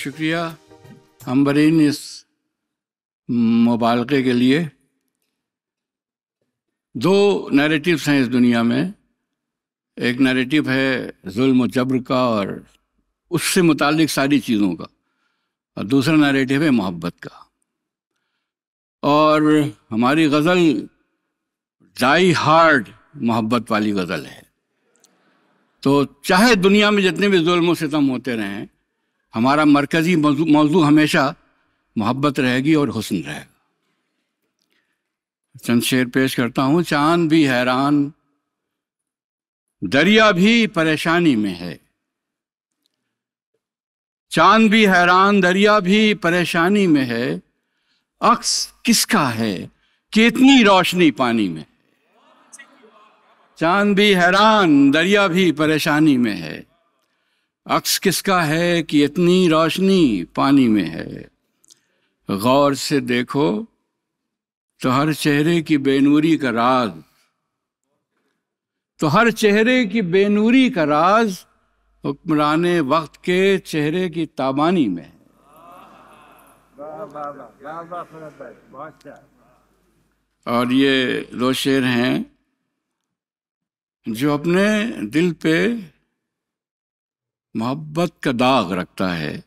شکریہ ہمبرین اس مبالغے کے لیے۔ دو نیریٹیوز ہیں اس دنیا میں، ایک نیریٹیو ہے ظلم و جبر کا اور اس سے متعلق ساری چیزوں کا، اور دوسرا نیریٹیو ہے محبت کا۔ اور ہماری غزل ڈائی ہارڈ محبت والی غزل ہے، تو چاہے دنیا میں جتنے بھی ظلم و ستم ہوتے رہیں، ہمارا مرکزی موضوع ہمیشہ محبت رہے گی اور حسن رہے گا۔ چند شعر پیش کرتا ہوں۔ چاند بھی حیران دریا بھی پریشانی میں ہے، چاند بھی حیران دریا بھی پریشانی میں ہے، عکس کس کا ہے کہ اتنی روشنی پانی میں ہے۔ چاند بھی حیران دریا بھی پریشانی میں ہے، عکس کس کا ہے کہ اتنی روشنی پانی میں ہے۔ غور سے دیکھو تو ہر چہرے کی بے نوری کا راز، تو ہر چہرے کی بے نوری کا راز حکمران وقت کے چہرے کی تابانی میں ہے۔ اور یہ دو شعر ہیں جو اپنے دل پہ محبت کا داغ رکھتا ہے،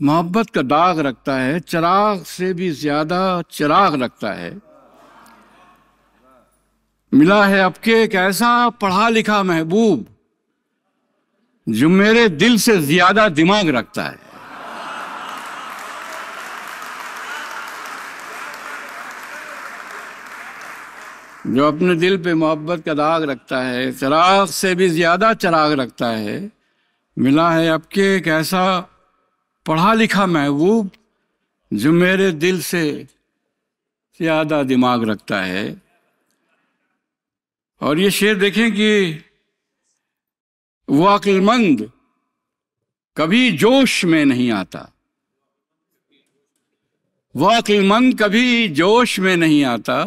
محبت کا داغ رکھتا ہے، چراغ سے بھی زیادہ چراغ رکھتا ہے۔ ملا ہے اب کے ایک ایسا پڑھا لکھا محبوب جو میرے دل سے زیادہ دماغ رکھتا ہے۔ جو اپنے دل پہ محبت کا داغ رکھتا ہے، چراغ سے بھی زیادہ چراغ رکھتا ہے۔ ملا ہے اب کے ایک ایسا پڑھا لکھا محبوب جو میرے دل سے زیادہ دماغ رکھتا ہے۔ اور یہ شعر دیکھیں کہ وہ عقل مند کبھی جوش میں نہیں آتا، وہ عقل مند کبھی جوش میں نہیں آتا،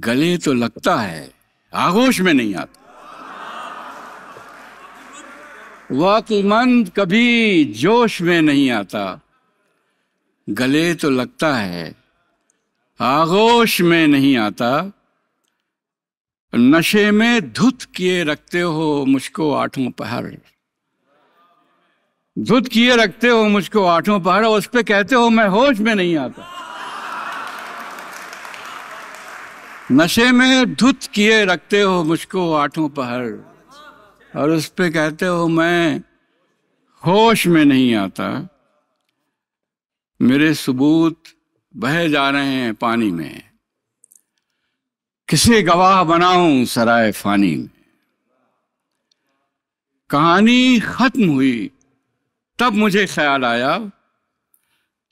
گلے تو لگتا ہے آغوش میں نہیں آتا۔ وہ عقل مند کبھی جوش میں نہیں آتا، گلے تو لگتا ہے آغوش میں نہیں آتا۔ نشے میں دھت کیے رکھتے ہو مجھ کو آٹھوں پہر، دھت کیے رکھتے ہو مجھ کو آٹھوں پہر، اور اس پہ کہتے ہو میں ہوش میں نہیں آتا۔ نشے میں دھت کیے رکھتے ہو مجھ کو آٹھوں پہر، اور اس پہ کہتے ہو میں ہوش میں نہیں آتا۔ میرے ثبوت بہے جا رہے ہیں پانی میں، کسے گواہ بناؤں سرائے فانی میں۔ کہانی ختم ہوئی تب مجھے خیال آیا،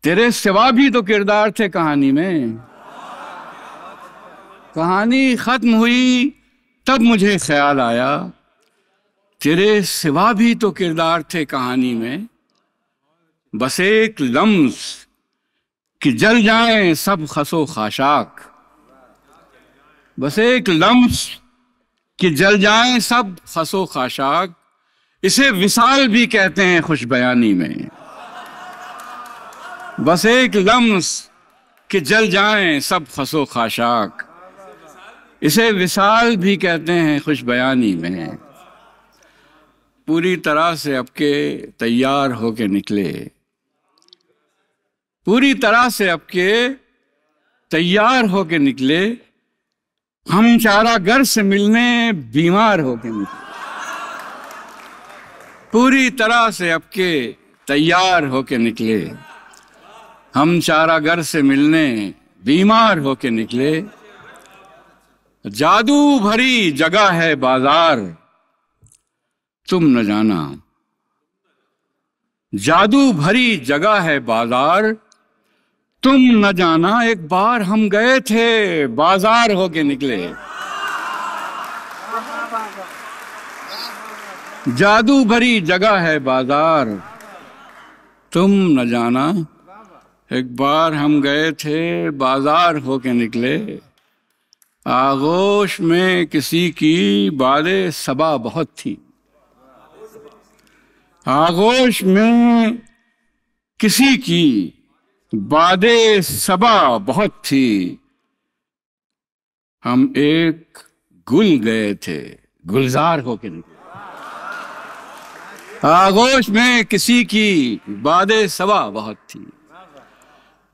تیرے سوا بھی تو کردار تھے کہانی میں۔ کہانی ختم ہوئی تب مجھے خیال آیا، تیرے سوا بھی تو کردار تھے کہانی میں۔ بس ایک لمس کہ جل جائیں سب خس و خاشاک، بس ایک لمس کہ جل جائیں سب خس و خاشاک، اسے وصال بھی کہتے ہیں خوش بیانی میں۔ بس ایک لمس کہ جل جائیں سب خس و خاشاک، اسے وصال بھی کہتے ہیں خوش بیانی میں۔ پوری طرح سے اب کے تیار ہو کے نکلے، پوری طرح سے اب کے تیار ہو کے نکلے، ہم چارہ گر سے ملنے بیمار ہو کے نکلے۔ پوری طرح سے اب کے تیار ہو کے نکلے، ہم چارہ گر سے ملنے بیمار ہو کے نکلے۔ جادو بھری جگہ ہے بازار تم نہ جانا، جادو بھری جگہ ہے بازار تم نہ جانا، ایک بار ہم گئے تھے بازار ہو کے نکلے۔ جادو بھری جگہ ہے بازار تم نہ جانا، ایک بار ہم گئے تھے بازار ہو کے نکلے۔ آغوش میں کسی کی باد صبا بہت تھی، آغوش میں کسی کی بادے صبا بہت تھی، ہم ایک گل گئے تھے گلزار ہو کے نکلے۔ آغوش میں کسی کی بادے صبا بہت تھی،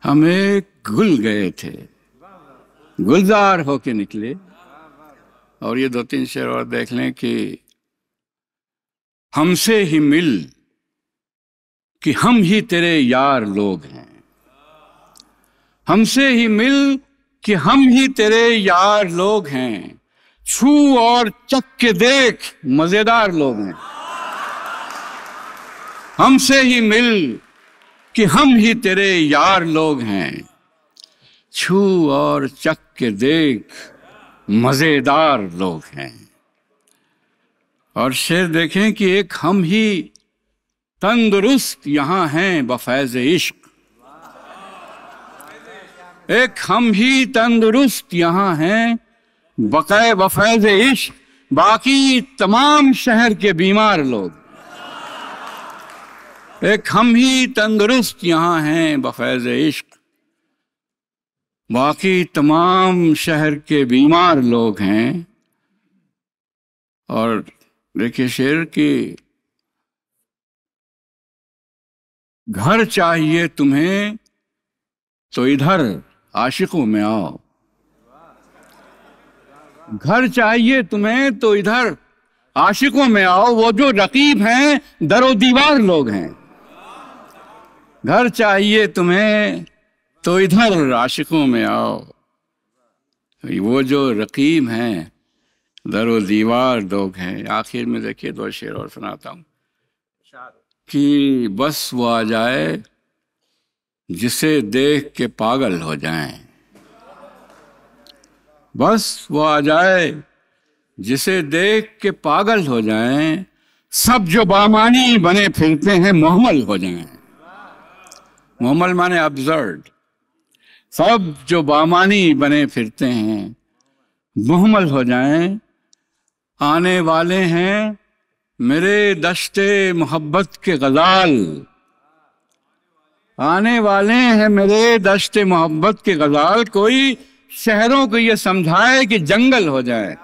ہم ایک گل گئے تھے گلزار ہو کے نکلے۔ اور یہ دو تین شعر اور دیکھ لیں کہ ہم سے ہی مل کہ ہم ہی تیرے یار لوگ ہیں، ہم سے ہی مل کہ ہم ہی تیرے یار لوگ ہیں، چھو اور چکھ کے دیکھ مزیدار لوگ ہیں۔ ہم سے ہی مل کہ ہم ہی تیرے یار لوگ ہیں، چھو اور چکھ کے دیکھ مزیدار لوگ ہیں۔ اور شعر دیکھیں کہ ایک ہم ہی تندرست یہاں ہیں بفیض عشق، ایک ہم ہی تندرست یہاں ہیں بفیض عشق، باقی تمام شہر کے بیمار لوگ۔ ایک ہم ہی تندرست یہاں ہیں بفیض عشق، باقی تمام شہر کے بیمار لوگ ہیں۔ اور دیکھیے شعر کی گھر چاہیے تمہیں تو ادھر عاشقوں میں آؤ، گھر چاہیے تمہیں تو ادھر عاشقوں میں آؤ، وہ جو رقیب ہیں در و دیوار لوگ ہیں۔ گھر چاہیے تمہیں تو ادھر عاشقوں میں آؤ، وہ جو رقیب ہیں در و دیوار لوگ ہیں۔ آخر میں دیکھیے دو شعر اور سناتا ہوں کہ بس وہ آ جائے جسے دیکھ کے پاگل ہو جائیں، بس وہ آ جائے جسے دیکھ کے پاگل ہو جائیں، سب جو بامانی بنے پھرتے ہیں محمل ہو جائیں۔ محمل مانے ابزرڈ، سب جو بامانی بنے پھرتے ہیں محمل ہو جائیں۔ آنے والے ہیں میرے دشت محبت کے غزال، آنے والے ہیں میرے دشت محبت کے غزال، کوئی شہروں کو یہ سمجھائے کہ جنگل ہو جائے۔